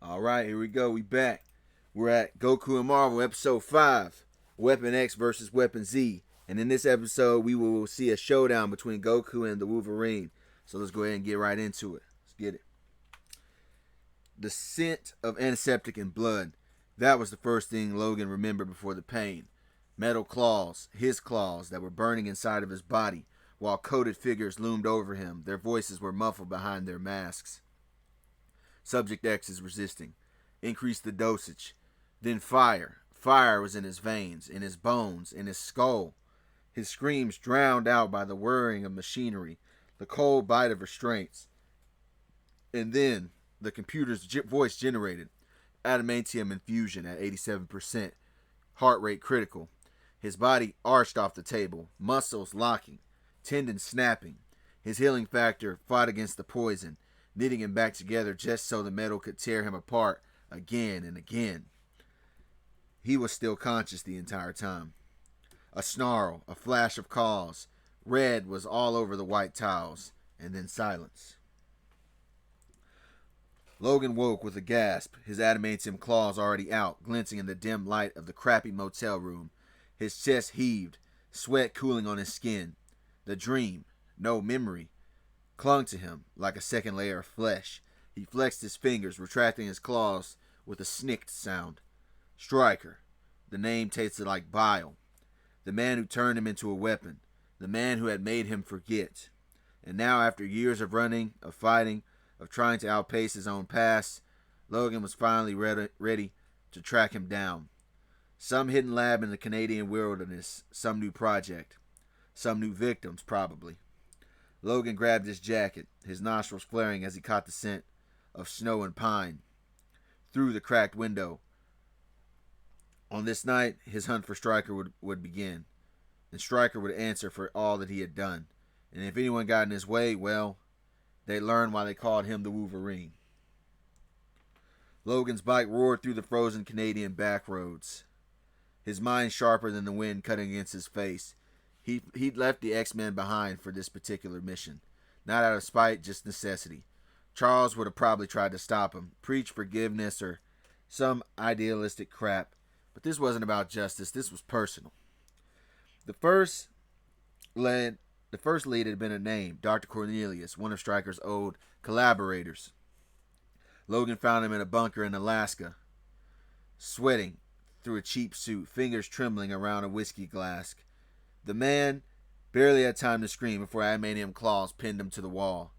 All right, here we go. We back. We're at Goku Marvel episode 5, Weapon X versus Weapon Z. And in this episode, we will see a showdown between Goku and the Wolverine. So let's go ahead and get right into it. Let's get it. The scent of antiseptic and blood. That was the first thing Logan remembered before the pain. Metal claws, his claws, that were burning inside of his body, while coated figures loomed over him. Their voices were muffled behind their masks. Subject X is resisting. Increase the dosage. Then fire. Fire was in his veins, in his bones, in his skull. His screams drowned out by the whirring of machinery, the cold bite of restraints. And then the computer's voice generated. Adamantium infusion at 87%. Heart rate critical. His body arched off the table, muscles locking, tendons snapping. His healing factor fought against the poison, knitting him back together just so the metal could tear him apart again and again. He was still conscious the entire time. A snarl, a flash of calls. Red was all over the white tiles, and then silence. Logan woke with a gasp, his adamantium claws already out, glinting in the dim light of the crappy motel room. His chest heaved, sweat cooling on his skin. The dream, no memory, clung to him like a second layer of flesh. He flexed his fingers, retracting his claws with a snicked sound. Stryker. The name tasted like bile. The man who turned him into a weapon. The man who had made him forget. And now, after years of running, of fighting, of trying to outpace his own past, Logan was finally ready to track him down. Some hidden lab in the Canadian wilderness, some new project, some new victims, probably. Logan grabbed his jacket, his nostrils flaring as he caught the scent of snow and pine through the cracked window. On this night, his hunt for Stryker would begin, and Stryker would answer for all that he had done. And if anyone got in his way, well, they'd learn why they called him the Wolverine. Logan's bike roared through the frozen Canadian back roads, his mind sharper than the wind cutting against his face. He'd left the X-Men behind for this particular mission. Not out of spite, just necessity. Charles would have probably tried to stop him, preach forgiveness or some idealistic crap. But this wasn't about justice, this was personal. The first lead had been a name, Dr. Cornelius, one of Stryker's old collaborators. Logan found him in a bunker in Alaska, sweating through a cheap suit, fingers trembling around a whiskey glass. The man barely had time to scream before adamantium claws pinned him to the wall.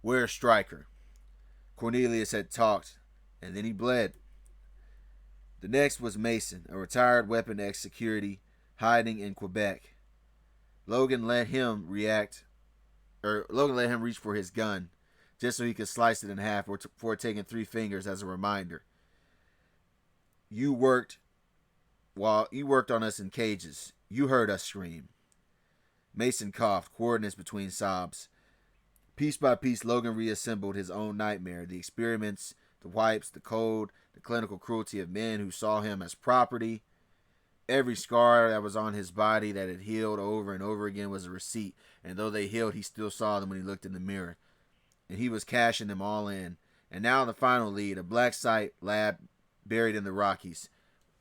Where's Stryker? Cornelius had talked, and then he bled. The next was Mason, a retired Weapon X security hiding in Quebec. Logan let him reach for his gun, just so he could slice it in half before taking 3 fingers as a reminder. You worked on us in cages. You heard us scream. Mason coughed, coordinates between sobs. Piece by piece, Logan reassembled his own nightmare. The experiments, the wipes, the cold, the clinical cruelty of men who saw him as property. Every scar that was on his body that had healed over and over again was a receipt. And though they healed, he still saw them when he looked in the mirror. And he was cashing them all in. And now the final lead, a black site lab buried in the Rockies.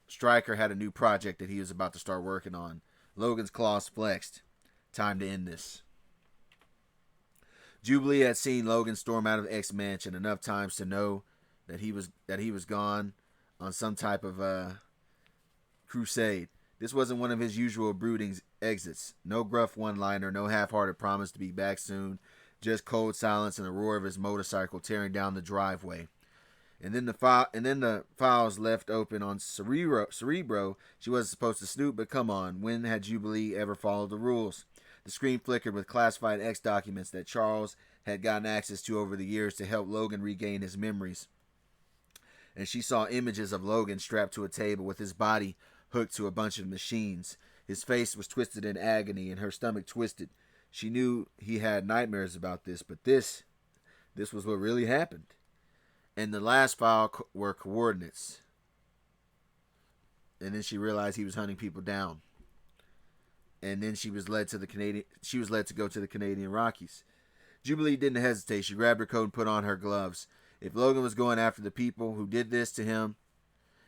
Stryker had a new project that he was about to start working on. Logan's claws flexed. Time to end this. Jubilee had seen Logan storm out of X Mansion enough times to know that he was gone on some type of crusade. This wasn't one of his usual brooding exits. No gruff one-liner, no half-hearted promise to be back soon. Just cold silence and the roar of his motorcycle tearing down the driveway. And then the files left open on Cerebro. She wasn't supposed to snoop, but come on, when had Jubilee ever followed the rules? The screen flickered with classified X documents that Charles had gotten access to over the years to help Logan regain his memories. And she saw images of Logan strapped to a table with his body hooked to a bunch of machines. His face was twisted in agony and her stomach twisted. She knew he had nightmares about this, but this was what really happened. And the last file were coordinates. And then she realized he was hunting people down. And then she was led to go to the Canadian Rockies. Jubilee didn't hesitate. She grabbed her coat and put on her gloves. If Logan was going after the people who did this to him,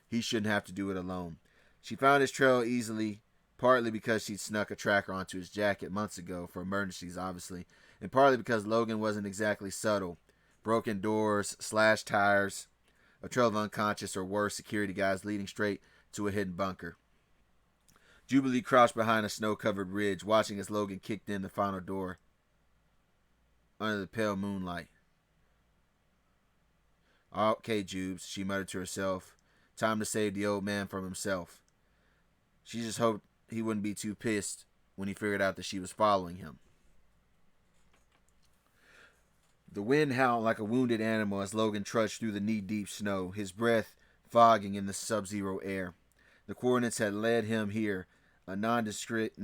he shouldn't have to do it alone. She found his trail easily, partly because she'd snuck a tracker onto his jacket months ago, for emergencies obviously, and partly because Logan wasn't exactly subtle. Broken doors, slashed tires, a trail of unconscious or worse security guys leading straight to a hidden bunker. Jubilee crouched behind a snow-covered ridge, watching as Logan kicked in the final door under the pale moonlight. "Okay, Jubes," she muttered to herself. "Time to save the old man from himself." She just hoped he wouldn't be too pissed when he figured out that she was following him. The wind howled like a wounded animal as Logan trudged through the knee-deep snow, his breath fogging in the sub-zero air. The coordinates had led him here, a nondescript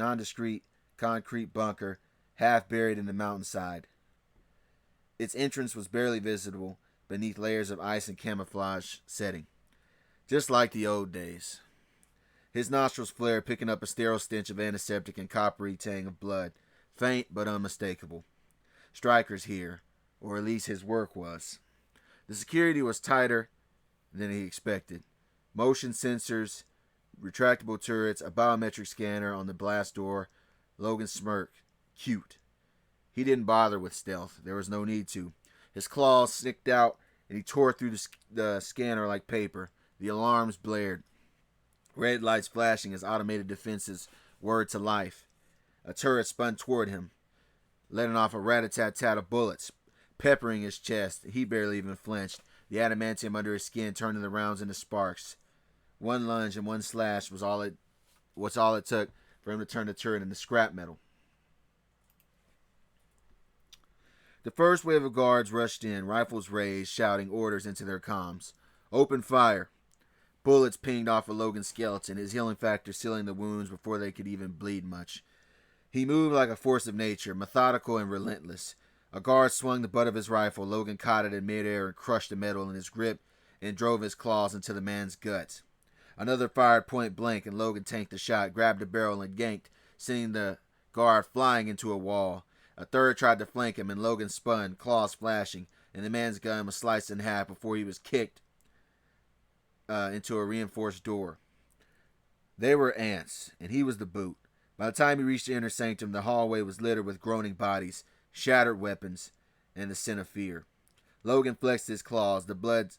concrete bunker, half buried in the mountainside. Its entrance was barely visible beneath layers of ice and camouflage setting, just like the old days. His nostrils flared, picking up a sterile stench of antiseptic and coppery tang of blood, faint but unmistakable. Stryker's here, or at least his work was. The security was tighter than he expected. Motion sensors, retractable turrets, a biometric scanner on the blast door. Logan smirked. Cute. He didn't bother with stealth. There was no need to. His claws snicked out, and he tore through the scanner like paper. The alarms blared. Red lights flashing as automated defenses whirred to life. A turret spun toward him, letting off a rat-a-tat-tat of bullets, peppering his chest. He barely even flinched, the adamantium under his skin turning the rounds into sparks. One lunge and one slash was all it took for him to turn the turret into scrap metal. The first wave of guards rushed in, rifles raised, shouting orders into their comms. "Open fire." Bullets pinged off of Logan's skeleton, his healing factor sealing the wounds before they could even bleed much. He moved like a force of nature, methodical and relentless. A guard swung the butt of his rifle. Logan caught it in midair and crushed the metal in his grip and drove his claws into the man's guts. Another fired point blank, and Logan tanked the shot, grabbed the barrel, and yanked, sending the guard flying into a wall. A third tried to flank him, and Logan spun, claws flashing, and the man's gun was sliced in half before he was kicked into a reinforced door. They were ants, and he was the boot. By the time he reached the inner sanctum, the hallway was littered with groaning bodies, shattered weapons, and the scent of fear. Logan flexed his claws, the blood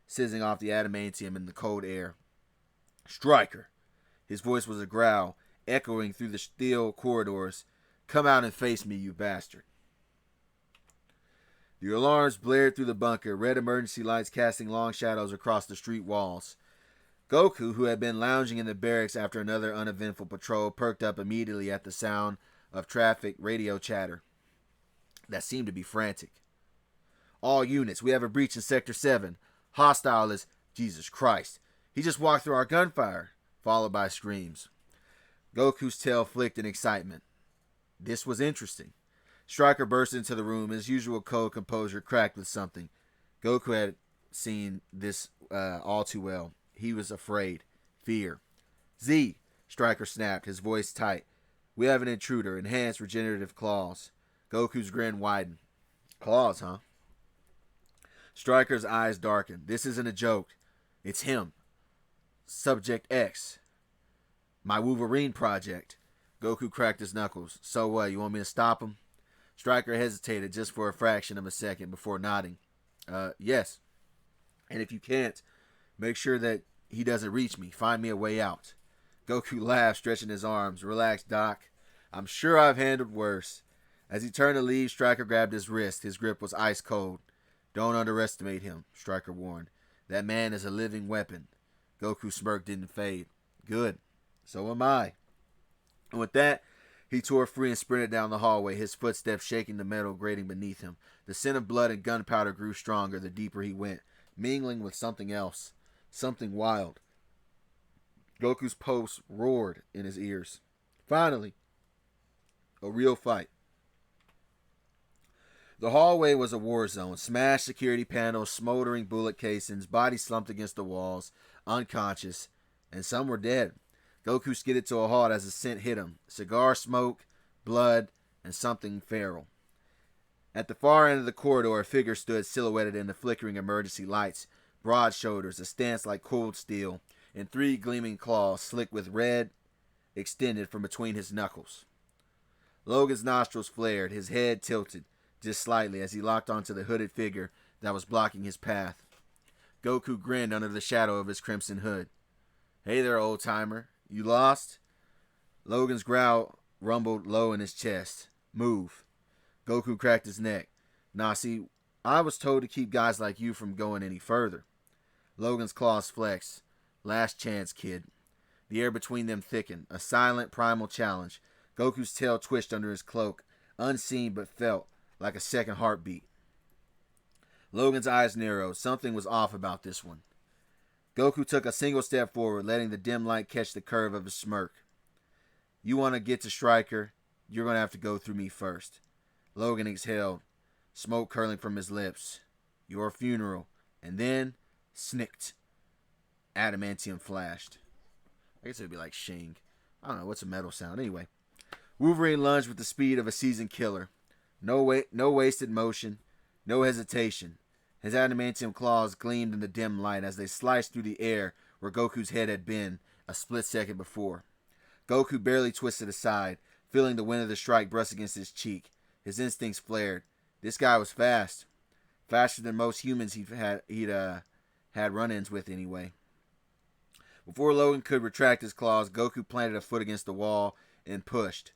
sizzling off the adamantium in the cold air. "Stryker!" His voice was a growl, echoing through the steel corridors. "Come out and face me, you bastard." The alarms blared through the bunker, red emergency lights casting long shadows across the street walls. Goku, who had been lounging in the barracks after another uneventful patrol, perked up immediately at the sound of traffic radio chatter that seemed to be frantic. "All units, we have a breach in Sector 7. Hostile is... Jesus Christ. He just walked through our gunfire," followed by screams. Goku's tail flicked in excitement. This was interesting. Stryker burst into the room, his usual cold composure cracked with something. Goku had seen this all too well. He was afraid. Fear. "Z," Stryker snapped, his voice tight. "We have an intruder. Enhanced regenerative claws." Goku's grin widened. "Claws, huh?" Stryker's eyes darkened. "This isn't a joke. It's him. Subject X. My Wolverine project." Goku cracked his knuckles. "So what, you want me to stop him?" Stryker hesitated just for a fraction of a second before nodding. Yes. And if you can't, make sure that he doesn't reach me. Find me a way out." Goku laughed, stretching his arms. "Relax, Doc. I'm sure I've handled worse." As he turned to leave, Stryker grabbed his wrist. His grip was ice cold. "Don't underestimate him," Stryker warned. "That man is a living weapon." Goku's smirk didn't fade. "Good. So am I." And with that, he tore free and sprinted down the hallway, his footsteps shaking the metal grating beneath him. The scent of blood and gunpowder grew stronger the deeper he went, mingling with something else, something wild. Goku's pulse roared in his ears. Finally, a real fight. The hallway was a war zone. Smashed security panels, smoldering bullet casings, bodies slumped against the walls, unconscious, and some were dead. Goku skidded to a halt as the scent hit him. Cigar smoke, blood, and something feral. At the far end of the corridor, a figure stood silhouetted in the flickering emergency lights, broad shoulders, a stance like cold steel, and 3 gleaming claws slick with red extended from between his knuckles. Logan's nostrils flared, his head tilted just slightly as he locked onto the hooded figure that was blocking his path. Goku grinned under the shadow of his crimson hood. "Hey there, old-timer. You lost?" Logan's growl rumbled low in his chest. "Move." Goku cracked his neck. "Nah, see, I was told to keep guys like you from going any further." Logan's claws flexed. "Last chance, kid." The air between them thickened, a silent, primal challenge. Goku's tail twitched under his cloak, unseen but felt like a second heartbeat. Logan's eyes narrowed. Something was off about this one. Goku took a single step forward, letting the dim light catch the curve of his smirk. "You want to get to Stryker, you're going to have to go through me first." Logan exhaled, smoke curling from his lips. "Your funeral." And then, snicked. Adamantium flashed. I guess it would be like shing. I don't know, what's a metal sound? Anyway. Wolverine lunged with the speed of a seasoned killer. No wasted motion, no hesitation. His adamantium claws gleamed in the dim light as they sliced through the air where Goku's head had been a split second before. Goku barely twisted aside, feeling the wind of the strike brush against his cheek. His instincts flared. This guy was fast. Faster than most humans he'd had run-ins with anyway. Before Logan could retract his claws, Goku planted a foot against the wall and pushed.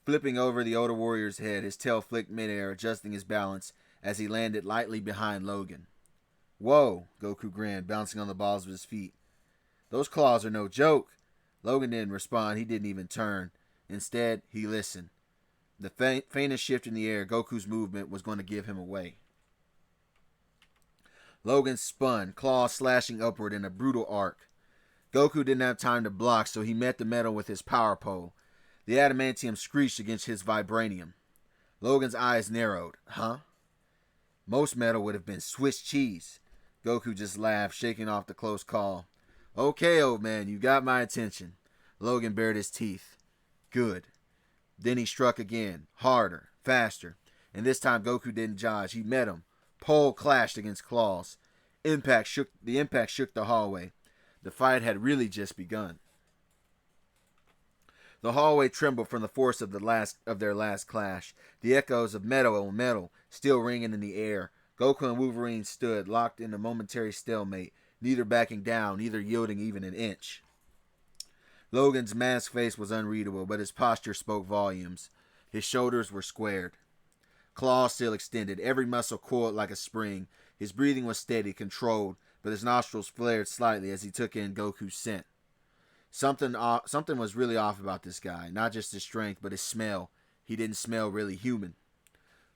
Flipping over the older warrior's head, his tail flicked midair, adjusting his balance as he landed lightly behind Logan. "Whoa," Goku grinned, bouncing on the balls of his feet. "Those claws are no joke." Logan didn't respond. He didn't even turn. Instead, he listened. The faintest shift in the air, Goku's movement, was going to give him away. Logan spun, claws slashing upward in a brutal arc. Goku didn't have time to block, so he met the metal with his power pole. The adamantium screeched against his vibranium. Logan's eyes narrowed. Huh? Most metal would have been Swiss cheese. Goku just laughed, shaking off the close call. "Okay, old man, you got my attention." Logan bared his teeth. "Good." Then he struck again, harder, faster, and this time Goku didn't dodge. He met him. Pole clashed against claws. The impact shook the hallway. The fight had really just begun. The hallway trembled from the force of their last clash. The echoes of metal on metal still ringing in the air. Goku and Wolverine stood, locked in a momentary stalemate, neither backing down, neither yielding even an inch. Logan's masked face was unreadable, but his posture spoke volumes. His shoulders were squared. Claws still extended, every muscle coiled like a spring. His breathing was steady, controlled, but his nostrils flared slightly as he took in Goku's scent. Something was really off about this guy, not just his strength, but his smell. He didn't smell really human.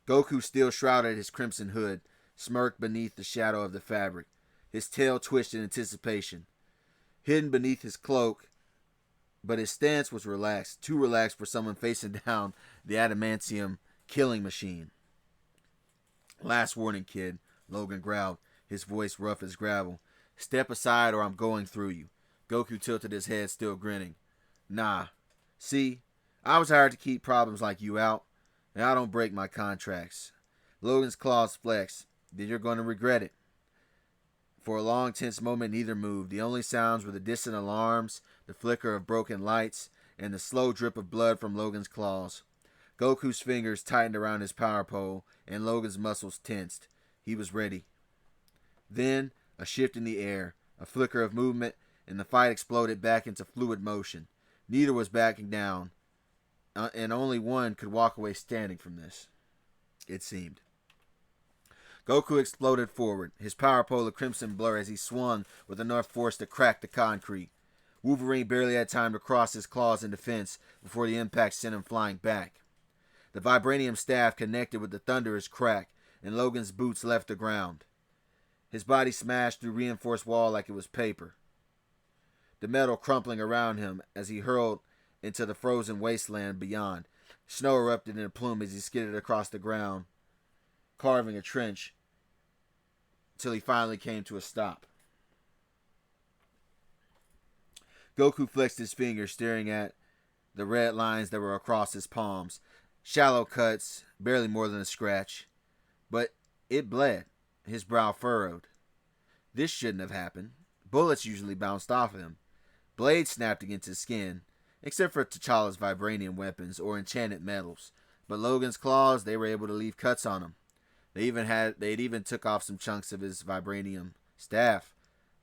Goku still shrouded his crimson hood, smirked beneath the shadow of the fabric. His tail twitched in anticipation. Hidden beneath his cloak, but his stance was relaxed, too relaxed for someone facing down the adamantium killing machine. "Last warning, kid," Logan growled, his voice rough as gravel. "Step aside or I'm going through you." Goku tilted his head, still grinning. "Nah. See, I was hired to keep problems like you out, and I don't break my contracts." Logan's claws flexed. "Then you're going to regret it." For a long, tense moment, neither moved. The only sounds were the distant alarms, the flicker of broken lights, and the slow drip of blood from Logan's claws. Goku's fingers tightened around his power pole, and Logan's muscles tensed. He was ready. Then, a shift in the air, a flicker of movement, and the fight exploded back into fluid motion. Neither was backing down, and only one could walk away standing from this, it seemed. Goku exploded forward, his power pole a crimson blur as he swung with enough force to crack the concrete. Wolverine barely had time to cross his claws in defense before the impact sent him flying back. The vibranium staff connected with the thunderous crack, and Logan's boots left the ground. His body smashed through reinforced wall like it was paper, the metal crumpling around him as he hurled into the frozen wasteland beyond. Snow erupted in a plume as he skidded across the ground, carving a trench till he finally came to a stop. Goku flexed his fingers, staring at the red lines that were across his palms. Shallow cuts, barely more than a scratch. but it bled, his brow furrowed. This shouldn't have happened. Bullets usually bounced off him. Blades snapped against his skin, except for T'Challa's vibranium weapons or enchanted metals. But Logan's claws, they were able to leave cuts on him. They'd even took off some chunks of his vibranium staff.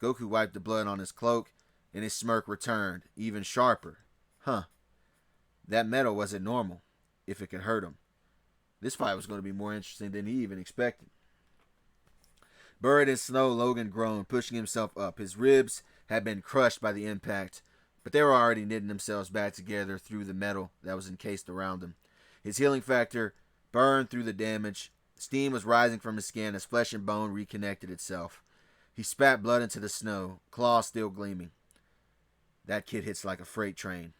Goku wiped the blood on his cloak, and his smirk returned, even sharper. Huh. That metal wasn't normal, if it could hurt him. This fight was going to be more interesting than he even expected. Buried in snow, Logan groaned, pushing himself up. His ribs had been crushed by the impact, but they were already knitting themselves back together through the metal that was encased around him. His healing factor burned through the damage. Steam was rising from his skin as flesh and bone reconnected itself. He spat blood into the snow, claws still gleaming. That kid hits like a freight train.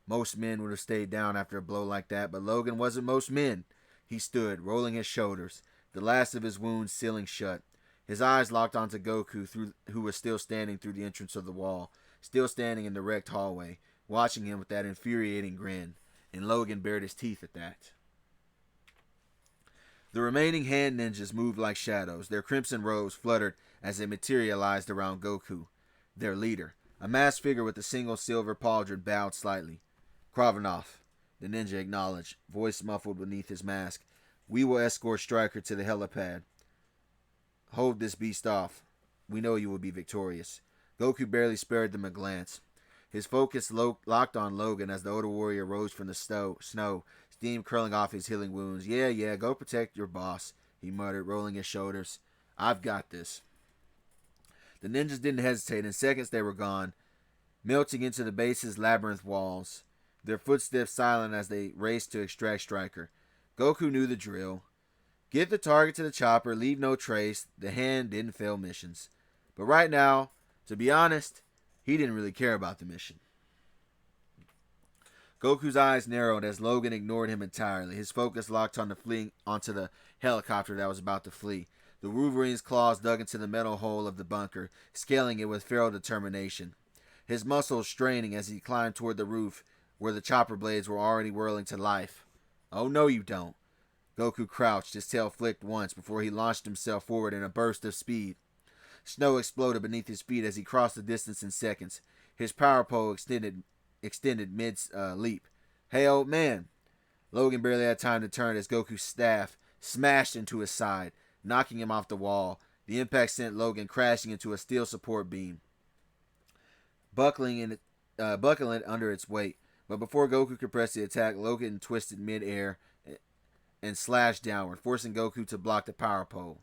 Most men would have stayed down after a blow like that, but Logan wasn't most men. He stood, rolling his shoulders, the last of his wounds sealing shut. His eyes locked onto Goku, who was still standing through the entrance of the wall, still standing in the wrecked hallway, watching him with that infuriating grin, and Logan bared his teeth at that. The remaining hand ninjas moved like shadows. Their crimson robes fluttered as they materialized around Goku, their leader. A masked figure with a single silver pauldron bowed slightly. Kravenov, the ninja acknowledged, voice muffled beneath his mask. We will escort Stryker to the helipad. Hold this beast off. We know you will be victorious. Goku barely spared them a glance. His focus locked on Logan as the older warrior rose from the snow, steam curling off his healing wounds. Yeah, go protect your boss, he muttered, rolling his shoulders. I've got this. The ninjas didn't hesitate. In seconds they were gone, melting into the base's labyrinth walls, their footsteps silent as they raced to extract Stryker. Goku knew the drill. Get the target to the chopper, leave no trace. The hand didn't fail missions. But right now, to be honest, he didn't really care about the mission. Goku's eyes narrowed as Logan ignored him entirely. His focus locked on onto the helicopter that was about to flee. The Wolverine's claws dug into the metal hull of the bunker, scaling it with feral determination. His muscles straining as he climbed toward the roof, where the chopper blades were already whirling to life. Oh, no you don't. Goku crouched, his tail flicked once before he launched himself forward in a burst of speed. Snow exploded beneath his feet as he crossed the distance in seconds. His power pole extended mid-leap. Hey, old man! Logan barely had time to turn as Goku's staff smashed into his side, knocking him off the wall. The impact sent Logan crashing into a steel support beam, buckling under its weight. But before Goku could press the attack, Logan twisted mid-air and slashed downward, forcing Goku to block the power pole.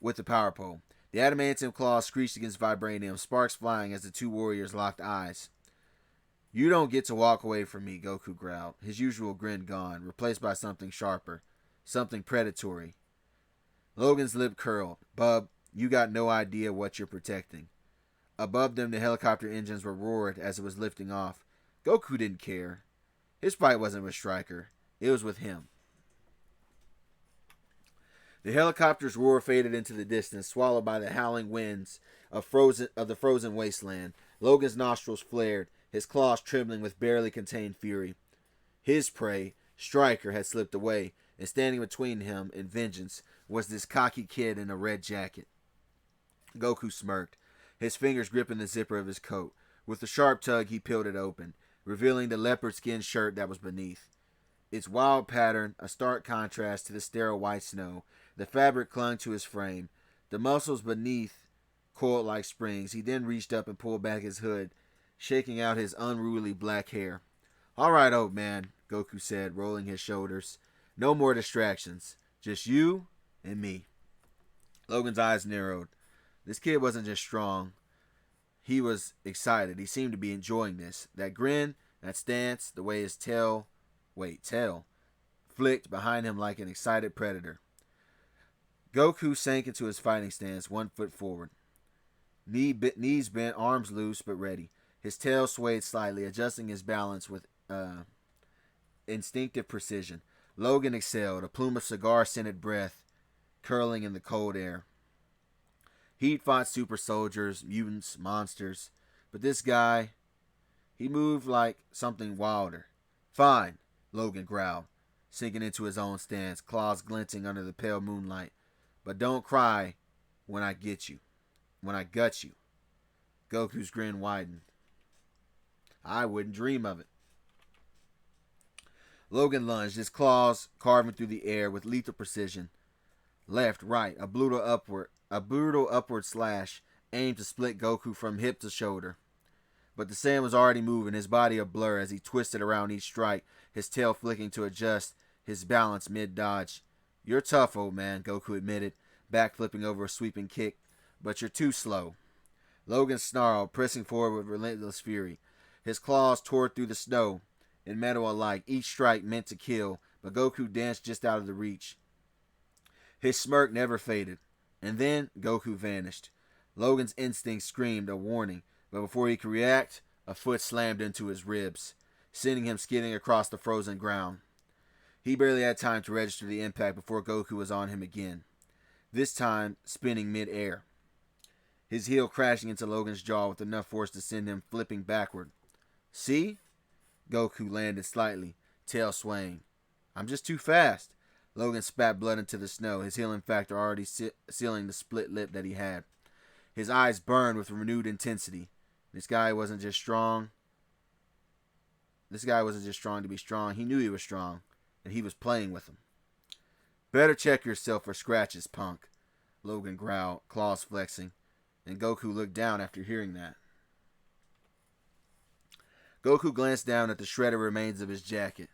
With the power pole, the adamantium claws screeched against vibranium, sparks flying as the two warriors locked eyes. You don't get to walk away from me, Goku growled, his usual grin gone, replaced by something sharper, something predatory. Logan's lip curled. Bub, you got no idea what you're protecting. Above them, the helicopter engines were roared as it was lifting off. Goku didn't care. His fight wasn't with Stryker. It was with him. The helicopter's roar faded into the distance, swallowed by the howling winds of the frozen wasteland. Logan's nostrils flared, his claws trembling with barely contained fury. His prey, Stryker, had slipped away, and standing between him and vengeance was this cocky kid in a red jacket. Goku smirked, his fingers gripping the zipper of his coat. With a sharp tug, he peeled it open, revealing the leopard skin shirt that was beneath. Its wild pattern, a stark contrast to the sterile white snow. The fabric clung to his frame. The muscles beneath coiled like springs. He then reached up and pulled back his hood, shaking out his unruly black hair. All right, old man, Goku said, rolling his shoulders. No more distractions. Just you and me. Logan's eyes narrowed. This kid wasn't just strong. He was excited. He seemed to be enjoying this. That grin, that stance, the way his tail flicked behind him like an excited predator. Goku sank into his fighting stance, 1 foot forward. Knees bent, arms loose but ready. His tail swayed slightly, adjusting his balance with instinctive precision. Logan exhaled, a plume of cigar-scented breath curling in the cold air. He'd fought super soldiers, mutants, monsters, but this guy, he moved like something wilder. Fine, Logan growled. sinking into his own stance, claws glinting under the pale moonlight. But don't cry when I get you. When I gut you. Goku's grin widened. I wouldn't dream of it. Logan lunged, his claws carving through the air with lethal precision. Left, right, a brutal upward slash aimed to split Goku from hip to shoulder. But the Saiyan was already moving, his body a blur as he twisted around each strike, his tail flicking to adjust his balance mid-dodge. You're tough, old man, Goku admitted, backflipping over a sweeping kick, but you're too slow. Logan snarled, pressing forward with relentless fury. His claws tore through the snow, and metal alike, each strike meant to kill, but Goku danced just out of the reach. His smirk never faded, and then Goku vanished. Logan's instinct screamed a warning, but before he could react, a foot slammed into his ribs, sending him skidding across the frozen ground. He barely had time to register the impact before Goku was on him again, this time spinning mid-air, his heel crashing into Logan's jaw with enough force to send him flipping backward. See? Goku landed slightly, tail swaying. I'm just too fast. Logan spat blood into the snow, his healing factor already sealing the split lip that he had. His eyes burned with renewed intensity. This guy wasn't just strong to be strong. He knew he was strong, and he was playing with him. Better check yourself for scratches, punk, Logan growled, claws flexing, and Goku looked down after hearing that. Goku glanced down at the shredded remains of his jacket.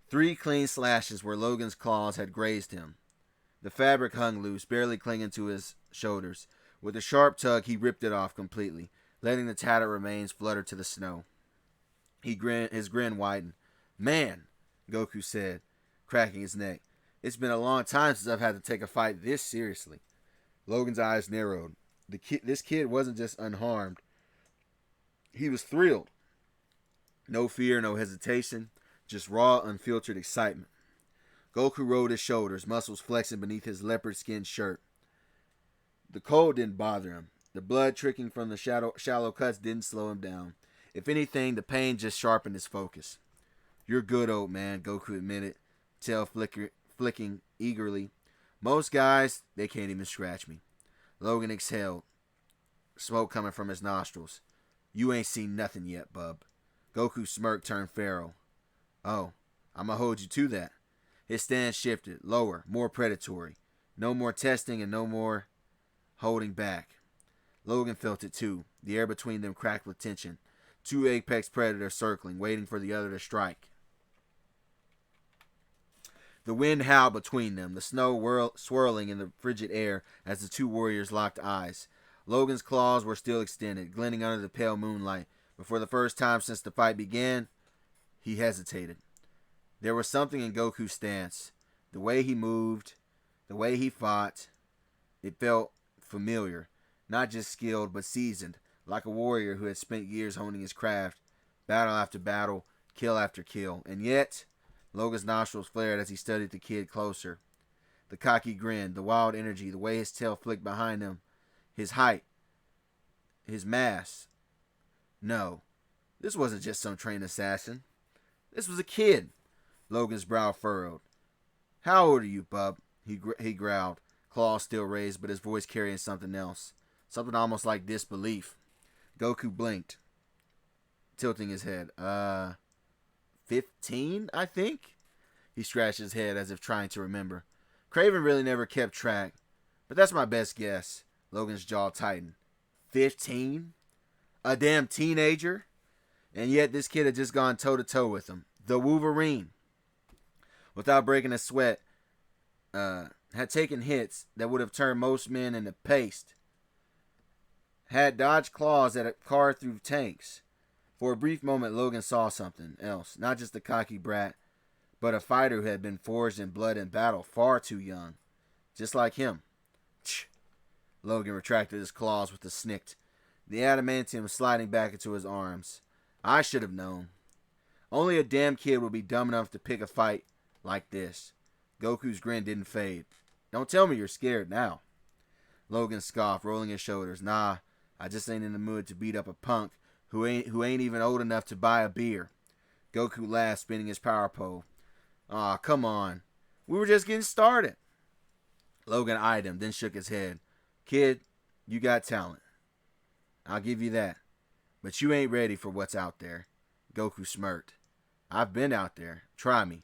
3 clean slashes where Logan's claws had grazed him. The fabric hung loose, barely clinging to his shoulders. With a sharp tug, he ripped it off completely, letting the tattered remains flutter to the snow. His grin widened. Man, Goku said, cracking his neck. It's been a long time since I've had to take a fight this seriously. Logan's eyes narrowed. This kid wasn't just unharmed. He was thrilled. No fear, no hesitation, just raw, unfiltered excitement. Goku rolled his shoulders, muscles flexing beneath his leopard skin shirt. The cold didn't bother him. The blood trickling from the shallow cuts didn't slow him down. If anything, the pain just sharpened his focus. You're good, old man, Goku admitted, tail flicking eagerly. Most guys, they can't even scratch me. Logan exhaled, smoke coming from his nostrils. You ain't seen nothing yet, bub. Goku's smirk turned feral. Oh, I'ma hold you to that. His stance shifted, lower, more predatory. No more testing and no more holding back. Logan felt it too. The air between them cracked with tension. 2 apex predators circling, waiting for the other to strike. The wind howled between them, the snow swirling in the frigid air as the 2 warriors locked eyes. Logan's claws were still extended, glinting under the pale moonlight, but for the first time since the fight began, he hesitated. There was something in Goku's stance. The way he moved, the way he fought, it felt familiar. Not just skilled, but seasoned, like a warrior who had spent years honing his craft, battle after battle, kill after kill. And yet, Logan's nostrils flared as he studied the kid closer. The cocky grin, the wild energy, the way his tail flicked behind him, his height, his mass. No, this wasn't just some trained assassin. This was a kid. Logan's brow furrowed. How old are you, bub? He growled, claws still raised, but his voice carrying something else. Something almost like disbelief. Goku blinked, tilting his head. 15, I think? He scratched his head as if trying to remember. Craven really never kept track, but that's my best guess. Logan's jaw tightened. 15? A damn teenager? And yet this kid had just gone toe-to-toe with him. The Wolverine. Without breaking a sweat, had taken hits that would have turned most men into paste. Had dodged claws that had carved through tanks. For a brief moment, Logan saw something else. Not just a cocky brat, but a fighter who had been forged in blood and battle far too young. Just like him. Tch. Logan retracted his claws with a snick. The adamantium sliding back into his arms. I should have known. Only a damn kid would be dumb enough to pick a fight like this. Goku's grin didn't fade. Don't tell me you're scared now. Logan scoffed, rolling his shoulders. Nah, I just ain't in the mood to beat up a punk who ain't even old enough to buy a beer. Goku laughed, spinning his power pole. Aw, come on. We were just getting started. Logan eyed him, then shook his head. Kid, you got talent. I'll give you that. But you ain't ready for what's out there. Goku smirked. I've been out there. Try me.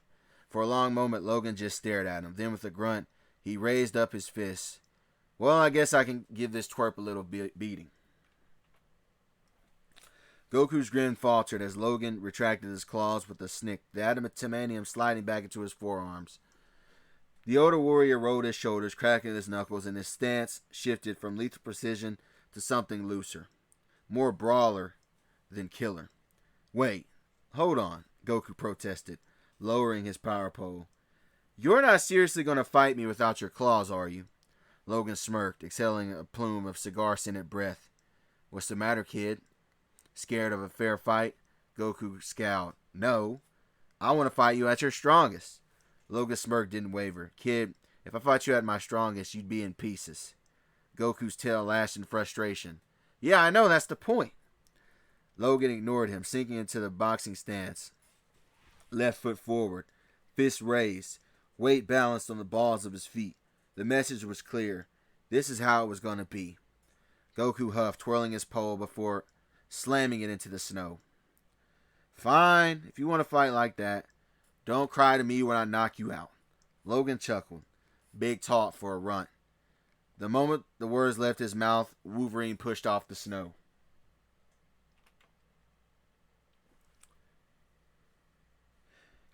For a long moment, Logan just stared at him. Then with a grunt, he raised up his fist. Well, I guess I can give this twerp a little beating. Goku's grin faltered as Logan retracted his claws with a snick, the adamantium sliding back into his forearms. The older warrior rolled his shoulders, cracking his knuckles, and his stance shifted from lethal precision to something looser. More brawler than killer. Wait, hold on, Goku protested, lowering his power pole. You're not seriously going to fight me without your claws, are you? Logan smirked, exhaling a plume of cigar-scented breath. What's the matter, kid? Scared of a fair fight? Goku scowled. No, I want to fight you at your strongest. Logan's smirk didn't waver. Kid, if I fought you at my strongest, you'd be in pieces. Goku's tail lashed in frustration. Yeah, I know, that's the point. Logan ignored him, sinking into the boxing stance. Left foot forward, fist raised, weight balanced on the balls of his feet. The message was clear. This is how it was going to be. Goku huffed, twirling his pole before slamming it into the snow. Fine, if you want to fight like that. Don't cry to me when I knock you out. Logan chuckled. Big talk for a runt. The moment the words left his mouth, Wolverine pushed off the snow.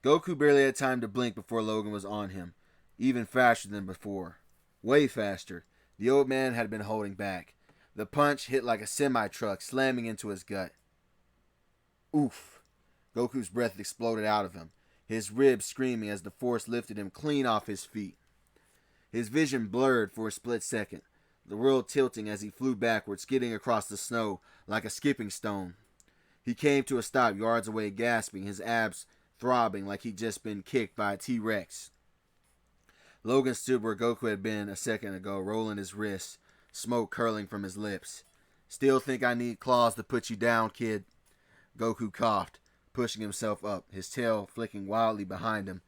Goku barely had time to blink before Logan was on him, even faster than before. Way faster. The old man had been holding back. The punch hit like a semi-truck, slamming into his gut. Oof. Goku's breath exploded out of him, his ribs screaming as the force lifted him clean off his feet. His vision blurred for a split second, the world tilting as he flew backwards, skidding across the snow like a skipping stone. He came to a stop yards away, gasping, his abs throbbing like he'd just been kicked by a T-Rex. Logan stood where Goku had been a second ago, rolling his wrists, smoke curling from his lips. Still think I need claws to put you down, kid? Goku coughed, pushing himself up, his tail flicking wildly behind him.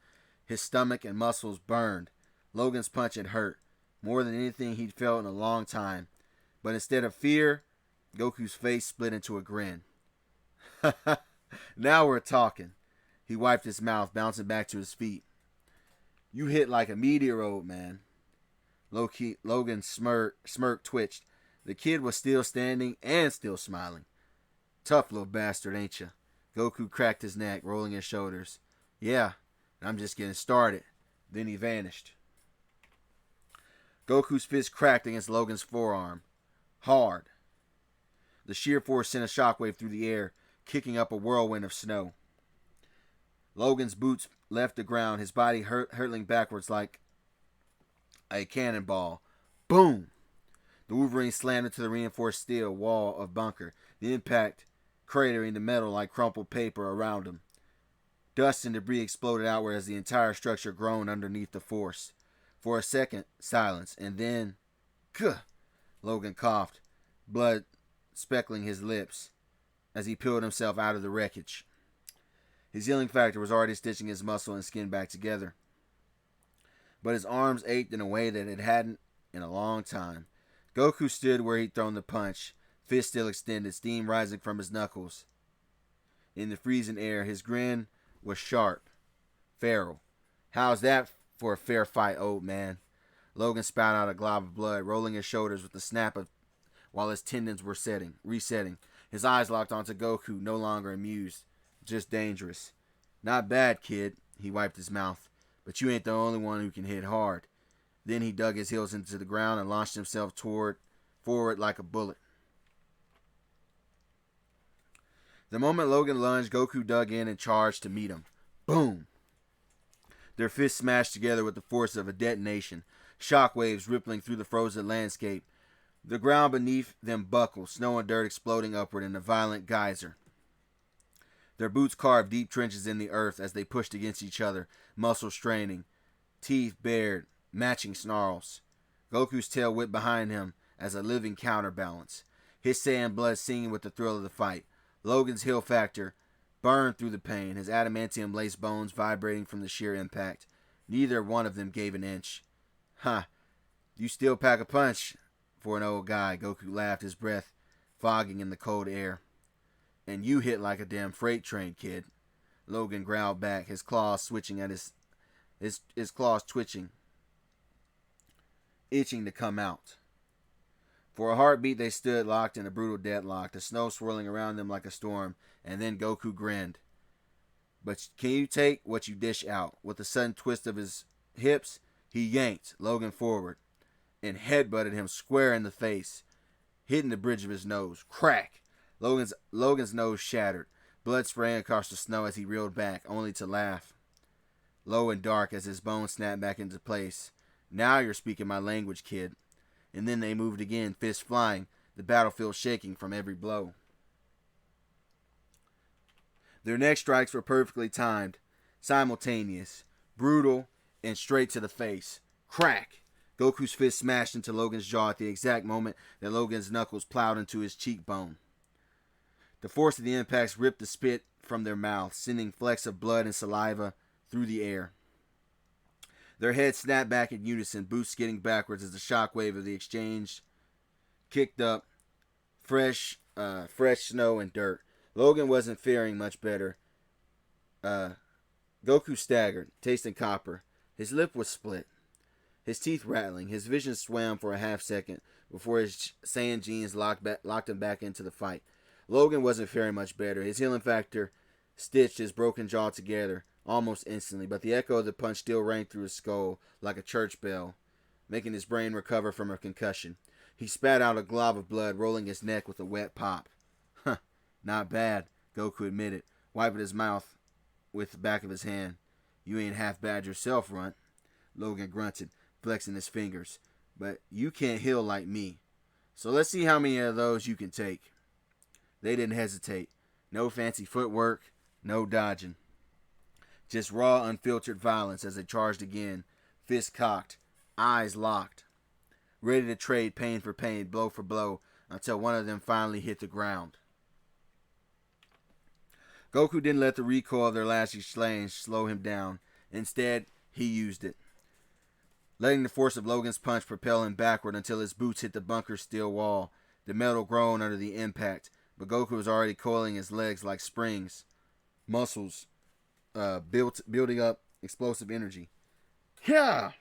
His stomach and muscles burned. Logan's punch had hurt, more than anything he'd felt in a long time. But instead of fear, Goku's face split into a grin. Now we're talking. He wiped his mouth, bouncing back to his feet. You hit like a meteor, old man. Logan's smirk twitched. The kid was still standing and still smiling. Tough little bastard, ain't you? Goku cracked his neck, rolling his shoulders. Yeah, I'm just getting started. Then he vanished. Goku's fist cracked against Logan's forearm. Hard. The sheer force sent a shockwave through the air, kicking up a whirlwind of snow. Logan's boots left the ground, his body hurtling backwards like a cannonball. Boom! The Wolverine slammed into the reinforced steel wall of bunker, the impact cratering the metal like crumpled paper around him. Dust and debris exploded outward as the entire structure groaned underneath the force. For a second, silence, and then... Kuh! Logan coughed, blood speckling his lips as he peeled himself out of the wreckage. His healing factor was already stitching his muscle and skin back together. But his arms ached in a way that it hadn't in a long time. Goku stood where he'd thrown the punch, fist still extended, steam rising from his knuckles. In the freezing air, his grin was sharp. Feral. How's that for a fair fight, old man? Logan spat out a glob of blood, rolling his shoulders with a snap of while his tendons were resetting. His eyes locked onto Goku, no longer amused, just dangerous. Not bad, kid. He wiped his mouth. But you ain't the only one who can hit hard. Then he dug his heels into the ground and launched himself forward like a bullet. The moment Logan lunged, Goku dug in and charged to meet him. Boom! Their fists smashed together with the force of a detonation, shockwaves rippling through the frozen landscape. The ground beneath them buckled, snow and dirt exploding upward in a violent geyser. Their boots carved deep trenches in the earth as they pushed against each other, muscles straining, teeth bared, matching snarls. Goku's tail whipped behind him as a living counterbalance, his saiyan blood singing with the thrill of the fight. Logan's heal factor burned through the pain, his adamantium-laced bones vibrating from the sheer impact. Neither one of them gave an inch. "Ha! You still pack a punch for an old guy," Goku laughed, his breath fogging in the cold air. "And you hit like a damn freight train, kid," Logan growled back, his claws switching at his claws twitching, itching to come out. For a heartbeat they stood locked in a brutal deadlock, the snow swirling around them like a storm, and then Goku grinned. "But can you take what you dish out?" With a sudden twist of his hips, he yanked Logan forward and headbutted him square in the face, hitting the bridge of his nose. Crack! Logan's nose shattered, blood spraying across the snow as he reeled back, only to laugh low and dark as his bones snapped back into place. "Now you're speaking my language, kid." And then they moved again, fists flying, the battlefield shaking from every blow. Their next strikes were perfectly timed, simultaneous, brutal, and straight to the face. Crack! Goku's fist smashed into Logan's jaw at the exact moment that Logan's knuckles plowed into his cheekbone. The force of the impacts ripped the spit from their mouths, sending flecks of blood and saliva through the air. Their heads snapped back in unison, boots skidding backwards as the shockwave of the exchange kicked up fresh snow and dirt. Logan wasn't faring much better. Goku staggered, tasting copper. His lip was split, his teeth rattling. His vision swam for a half second before his Saiyan genes locked him back into the fight. Logan wasn't faring much better. His healing factor stitched his broken jaw together almost instantly, but the echo of the punch still rang through his skull like a church bell, making his brain recover from a concussion. He spat out a glob of blood, rolling his neck with a wet pop. "Huh, not bad," Goku admitted, wiping his mouth with the back of his hand. "You ain't half bad yourself, Runt," Logan grunted, flexing his fingers. "But you can't heal like me. So let's see how many of those you can take." They didn't hesitate. No fancy footwork, no dodging. Just raw, unfiltered violence as they charged again, fists cocked, eyes locked, ready to trade pain for pain, blow for blow, until one of them finally hit the ground. Goku didn't let the recoil of their last exchange slow him down. Instead, he used it, letting the force of Logan's punch propel him backward until his boots hit the bunker's steel wall. The metal groaned under the impact, but Goku was already coiling his legs like springs, muscles building up explosive energy. Yeah!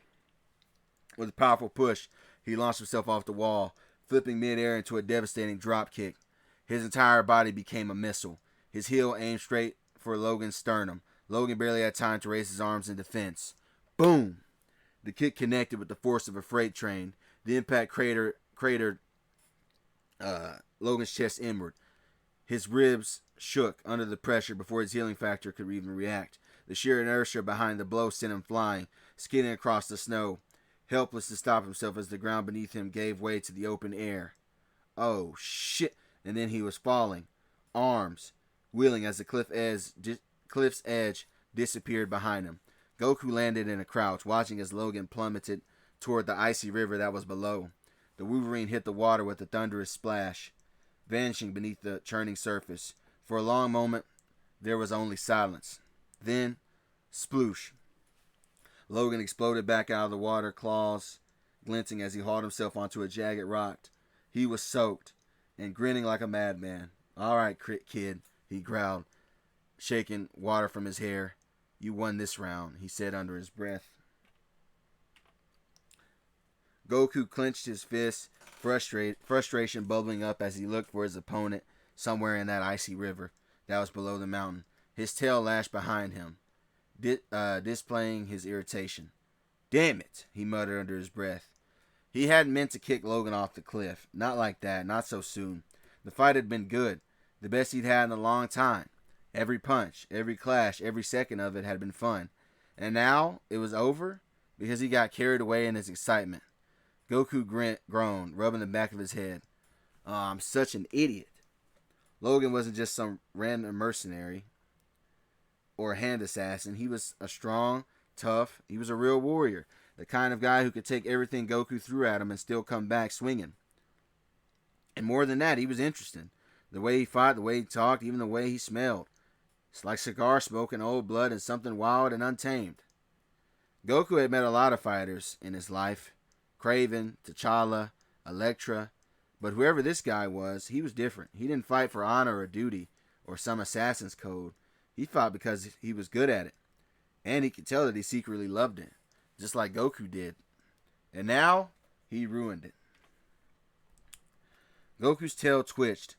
With a powerful push, he launched himself off the wall, flipping midair into a devastating drop kick. His entire body became a missile, his heel aimed straight for Logan's sternum. Logan barely had time to raise his arms in defense. Boom! The kick connected with the force of a freight train. The impact cratered Logan's chest inward. His ribs shook under the pressure before his healing factor could even react. The sheer inertia behind the blow sent him flying, skidding across the snow, helpless to stop himself as the ground beneath him gave way to the open air. Oh, shit! And then he was falling, arms wheeling as the cliff's edge disappeared behind him. Goku landed in a crouch, watching as Logan plummeted toward the icy river that was below. The Wolverine hit the water with a thunderous splash, vanishing beneath the churning surface. For a long moment, there was only silence. Then, sploosh. Logan exploded back out of the water, claws glinting as he hauled himself onto a jagged rock. He was soaked and grinning like a madman. "All right, kid," he growled, shaking water from his hair. "You won this round," he said under his breath. Goku clenched his fists, frustration bubbling up as he looked for his opponent somewhere in that icy river that was below the mountain. His tail lashed behind him, displaying his irritation. "Damn it," he muttered under his breath. He hadn't meant to kick Logan off the cliff. Not like that, not so soon. The fight had been good, the best he'd had in a long time. Every punch, every clash, every second of it had been fun. And now it was over because he got carried away in his excitement. Goku groaned, rubbing the back of his head. "Oh, I'm such an idiot." Logan wasn't just some random mercenary or a hand assassin. He was a strong, tough, he was a real warrior. The kind of guy who could take everything Goku threw at him and still come back swinging. And more than that, he was interesting. The way he fought, the way he talked, even the way he smelled. It's like cigar smoke and old blood and something wild and untamed. Goku had met a lot of fighters in his life. Craven, T'Challa, Elektra. But whoever this guy was, he was different. He didn't fight for honor or duty or some assassin's code. He fought because he was good at it. And he could tell that he secretly loved it. Just like Goku did. And now, he ruined it. Goku's tail twitched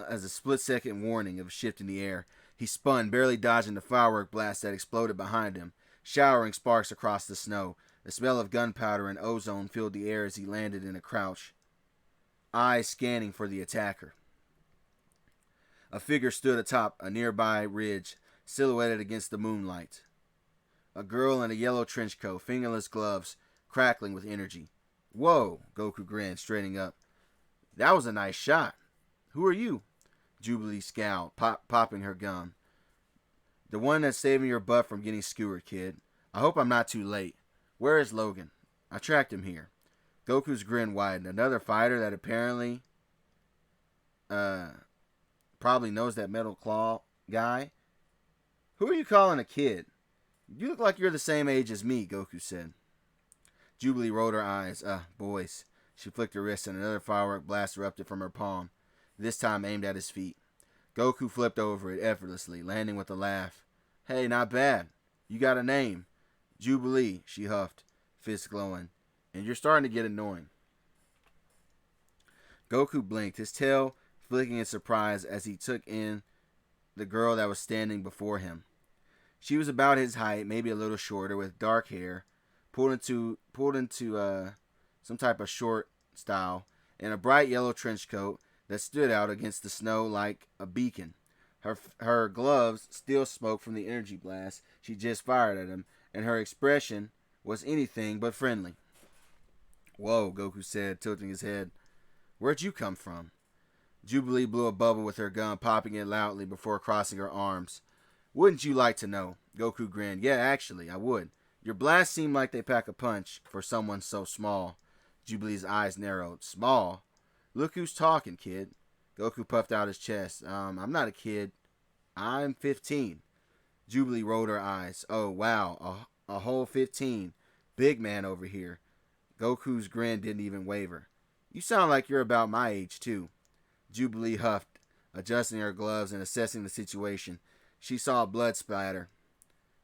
as a split-second warning of a shift in the air. He spun, barely dodging the firework blast that exploded behind him, showering sparks across the snow. The smell of gunpowder and ozone filled the air as he landed in a crouch, eyes scanning for the attacker. A figure stood atop a nearby ridge, silhouetted against the moonlight. A girl in a yellow trench coat, fingerless gloves, crackling with energy. Whoa, Goku grinned, straightening up. That was a nice shot. Who are you? Jubilee scowled, popping her gum. The one that's saving your butt from getting skewered, kid. I hope I'm not too late. Where is Logan? I tracked him here. Goku's grin widened. Another fighter that apparently probably knows that Metal Claw guy. Who are you calling a kid? You look like you're the same age as me, Goku said. Jubilee rolled her eyes. Boys. She flicked her wrist and another firework blast erupted from her palm, this time aimed at his feet. Goku flipped over it effortlessly, landing with a laugh. Hey, not bad. You got a name. Jubilee, she huffed, fist glowing. And you're starting to get annoying. Goku blinked, his tail flicking in surprise as he took in the girl that was standing before him. She was about his height, maybe a little shorter, with dark hair, pulled into some type of short style, and a bright yellow trench coat that stood out against the snow like a beacon. Her gloves still smoked from the energy blast she just fired at him, and her expression was anything but friendly. Whoa, Goku said, tilting his head. Where'd you come from? Jubilee blew a bubble with her gun, popping it loudly before crossing her arms. Wouldn't you like to know? Goku grinned. Yeah, actually, I would. Your blasts seem like they pack a punch for someone so small. Jubilee's eyes narrowed. Small? Look who's talking, kid. Goku puffed out his chest. I'm not a kid. I'm 15. Jubilee rolled her eyes. Oh, wow. A whole 15. Big man over here. Goku's grin didn't even waver. You sound like you're about my age, too. Jubilee huffed, adjusting her gloves and assessing the situation. She saw a blood splatter,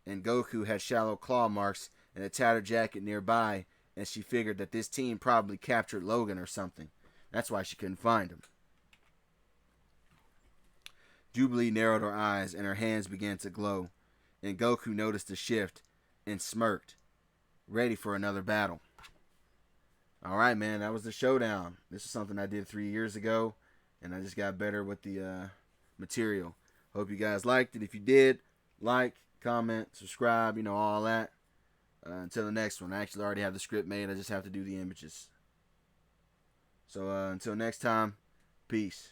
and Goku had shallow claw marks and a tattered jacket nearby, and she figured that this team probably captured Logan or something. That's why she couldn't find him. Jubilee narrowed her eyes, and her hands began to glow, and Goku noticed the shift and smirked, ready for another battle. Alright, man, that was the showdown. This is something I did 3 years ago, and I just got better with the material. Hope you guys liked it. If you did, like, comment, subscribe, all that. Until the next one. I actually already have the script made. I just have to do the images. So until next time, peace.